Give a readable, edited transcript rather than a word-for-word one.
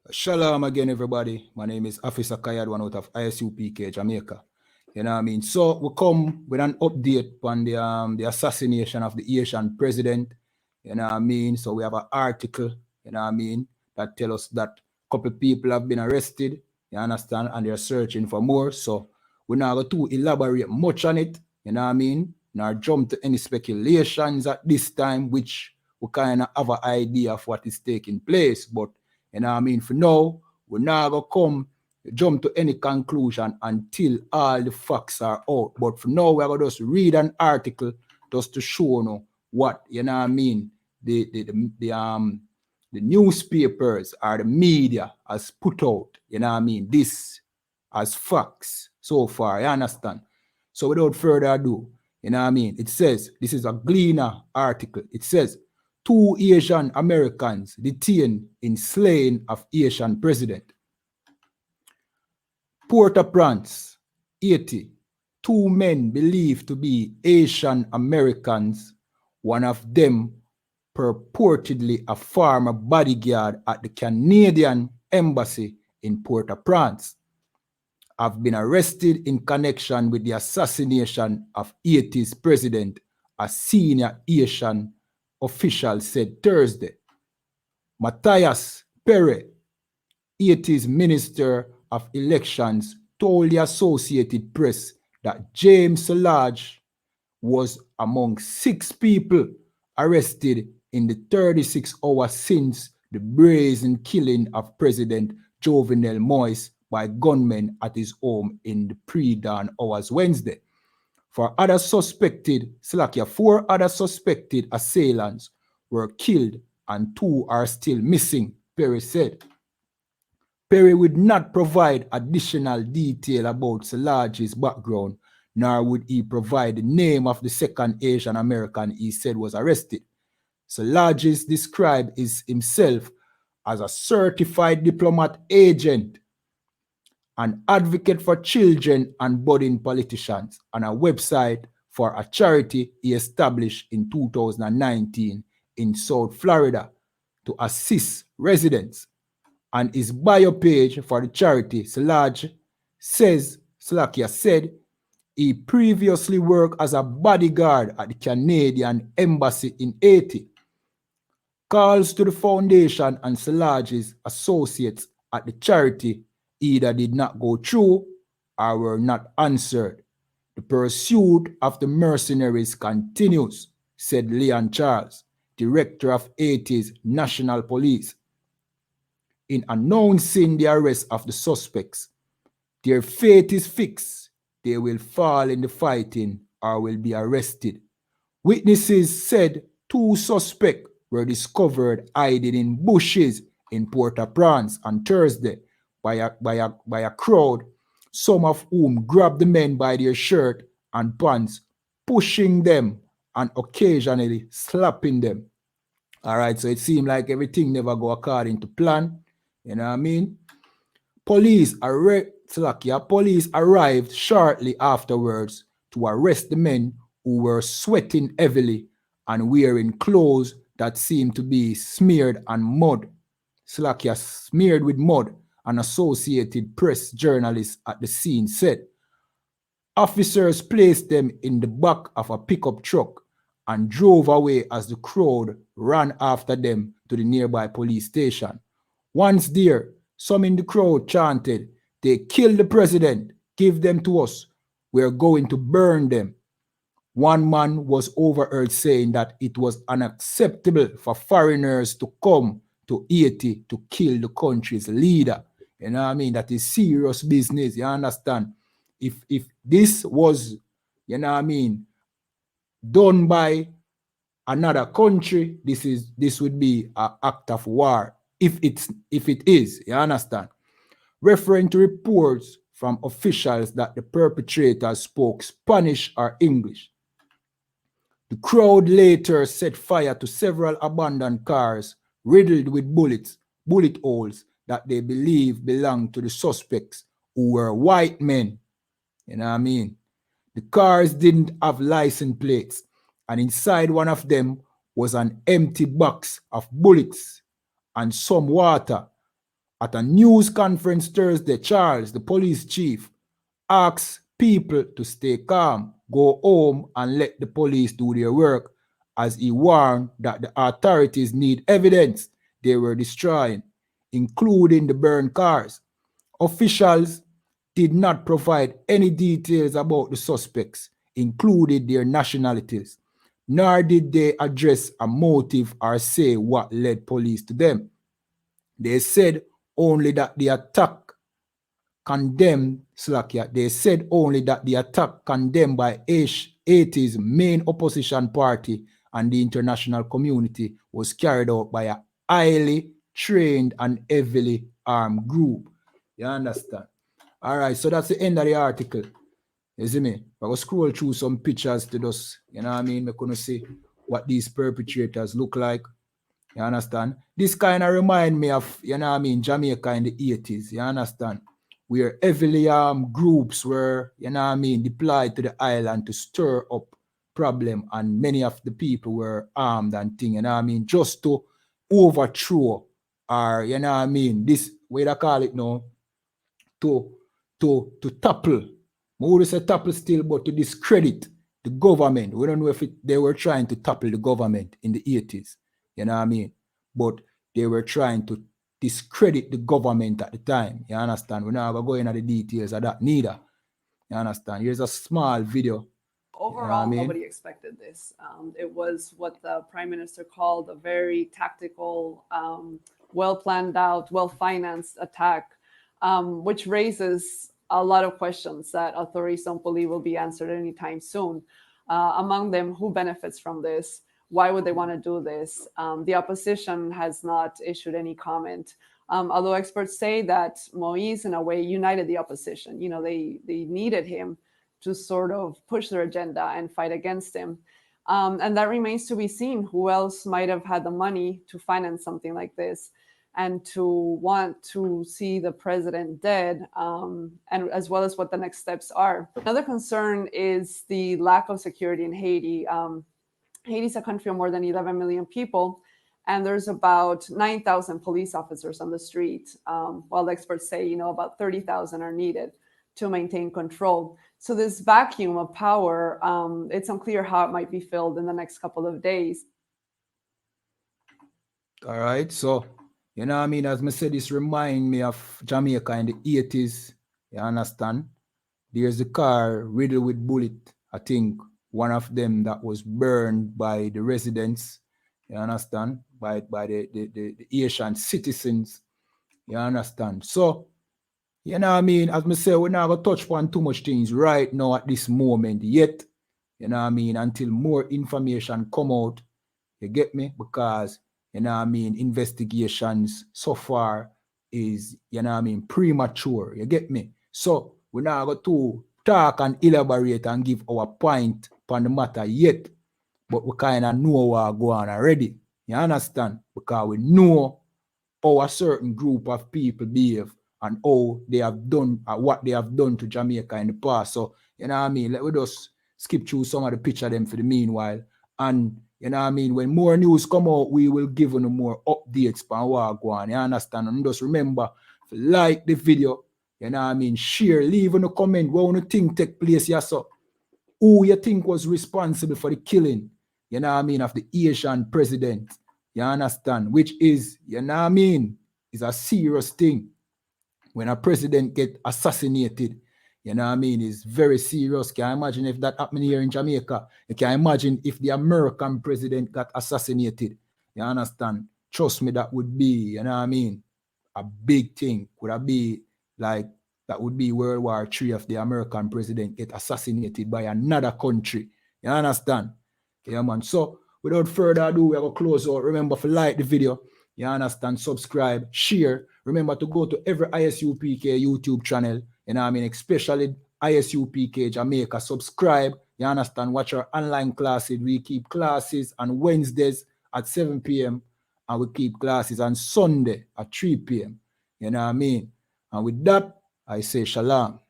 Shalom again, everybody. My name is Officer Kayad, one out of ISUPK, Jamaica. You know what I mean? So we come with an update on the assassination of the Asian president. You know what I mean? So we have an article, you know what I mean, that tell us that a couple people have been arrested, you understand, and they're searching for more. So we're not going to elaborate much on it, you know what I mean? Not jump to any speculations at this time, which we kind of have an idea of what is taking place. But you know what I mean? For now, we're not going to come jump to any conclusion until all the facts are out. But for now, we're going to just read an article just to show what, you know what I mean, the newspapers or the media has put out, you know what I mean, this as facts so far, you understand? So without further ado, you know what I mean, it says, this is a Gleaner article, it says, 2 Asian Americans detained in slaying of Asian president. Port-au-Prince, Haiti, 2 men believed to be Asian Americans, one of them purportedly a former bodyguard at the Canadian Embassy in Port-au-Prince, have been arrested in connection with the assassination of Haiti's president, a senior Asian official said Thursday. Matthias Perry, Haiti's Minister of Elections, told the Associated Press that James Solage was among 6 people arrested in the 36 hours since the brazen killing of President Jovenel Moïse by gunmen at his home in the pre-dawn hours Wednesday. 4 other suspected assailants were killed and 2 are still missing, Perry said. Perry would not provide additional detail about Solage's background, nor would he provide the name of the second Asian American he said was arrested. Solage described himself as a certified diplomat agent, an advocate for children and budding politicians, and a website for a charity he established in 2019 in South Florida to assist residents. On his bio page for the charity, Slakia said he previously worked as a bodyguard at the Canadian Embassy in Haiti. Calls to the foundation and Solage's associates at the charity either did not go through or were not answered. The pursuit of the mercenaries continues, said Leon Charles, director of Haiti's National Police. In announcing the arrest of the suspects, their fate is fixed. They will fall in the fighting or will be arrested. Witnesses said 2 suspects were discovered hiding in bushes in Port-au-Prince on Thursday by a crowd, some of whom grabbed the men by their shirt and pants, pushing them and occasionally slapping them. All right, so it seemed like everything never go according to plan. You know what I mean? Police arrived shortly afterwards to arrest the men who were sweating heavily and wearing clothes that seemed to be smeared with mud, an Associated Press journalist at the scene said. Officers placed them in the back of a pickup truck and drove away as the crowd ran after them to the nearby police station. Once there, some in the crowd chanted, "They killed the president, give them to us, we're going to burn them." One man was overheard saying that it was unacceptable for foreigners to come to Haiti to kill the country's leader. You know what I mean? That is serious business, you understand? If this was, you know what I mean, done by another country, this would be an act of war. If it is, you understand? Referring to reports from officials that the perpetrators spoke Spanish or English. The crowd later set fire to several abandoned cars riddled with bullet holes that they believe belonged to the suspects, who were white men. You know what I mean? The cars didn't have license plates, and inside one of them was an empty box of bullets and some water, At a news conference Thursday, Charles, the police chief, asked people to stay calm, go home, and let the police do their work, as he warned that the authorities need evidence they were destroying, including the burned cars. Officials did not provide any details about the suspects, including their nationalities, nor did they address a motive or say what led police to them. They said only that the attack condemned Slovakia. They said only that the attack condemned by Haiti's main opposition party and the international community was carried out by a highly trained and heavily armed group. You understand? All right, so that's the end of the article. You see me? I will scroll through some pictures to just, you know what I mean? We're going to see what these perpetrators look like. You understand? This kind of remind me of, you know what I mean, Jamaica in the 80s. You understand? Where heavily armed groups were, you know what I mean, deployed to the island to stir up problem, and many of the people were armed and thing, you know what I mean, just to overthrow, or, you know what I mean, this, way they call it now, to topple. I would say topple still, but to discredit the government. We don't know if they were trying to topple the government in the 80s, you know what I mean? But they were trying to discredit the government at the time. You understand? We're not going into the details of that neither. You understand? Here's a small video. Overall, nobody expected this. It was what the Prime Minister called a very tactical, well planned out, well financed attack, which raises a lot of questions that authorities don't believe will be answered anytime soon. Among them, who benefits from this? Why would they want to do this? The opposition has not issued any comment. Although experts say that Moise, in a way, united the opposition. You know, they needed him to sort of push their agenda and fight against him. And that remains to be seen. Who else might have had the money to finance something like this and to want to see the president dead, and as well as what the next steps are. Another concern is the lack of security in Haiti. Haiti is a country of more than 11 million people, and there's about 9,000 police officers on the street, while experts say, you know, about 30,000 are needed to maintain control. So this vacuum of power, it's unclear how it might be filled in the next couple of days. All right, so, you know what I mean, as I said, this remind me of Jamaica in the 80s, you understand? There's a car riddled with bullets. I think one of them that was burned by the residents, you understand, by the Asian citizens, you understand? So, you know what I mean, as I say, we're not going to touch on too much things right now at this moment yet, you know what I mean, until more information come out, you get me? Because, you know what I mean, investigations so far is, you know what I mean, premature, you get me? So, we're not going to talk and elaborate and give our point on the matter yet, but we kind of know what's going on already. You understand? Because we know how a certain group of people behave and how they have done, what they have done to Jamaica in the past. So, you know what I mean? Let me just skip through some of the picture them for the meanwhile. And, you know what I mean? When more news come out, we will give you more updates on what's going on. You understand? And just remember, if you like the video, you know what I mean, share, leave in a comment what you think take place here. So, who you think was responsible for the killing, you know what I mean, of the Asian president, you understand, which is, you know what I mean, is a serious thing. When a president get assassinated, you know what I mean, it's very serious. Can you imagine if that happened here in Jamaica? You can imagine if the American president got assassinated, you understand? Trust me, that would be, you know what I mean, a big thing. Could that be like, that would be World War III if the American president get assassinated by another country. You understand? Yeah, man. So, without further ado, we are going to close out. Remember to like the video. You understand? Subscribe, share. Remember to go to every ISUPK YouTube channel. You know what I mean? Especially ISUPK Jamaica. Subscribe. You understand? Watch our online classes. We keep classes on Wednesdays at 7 p.m. and we keep classes on Sunday at 3 p.m. You know what I mean? And with that, I say shalom.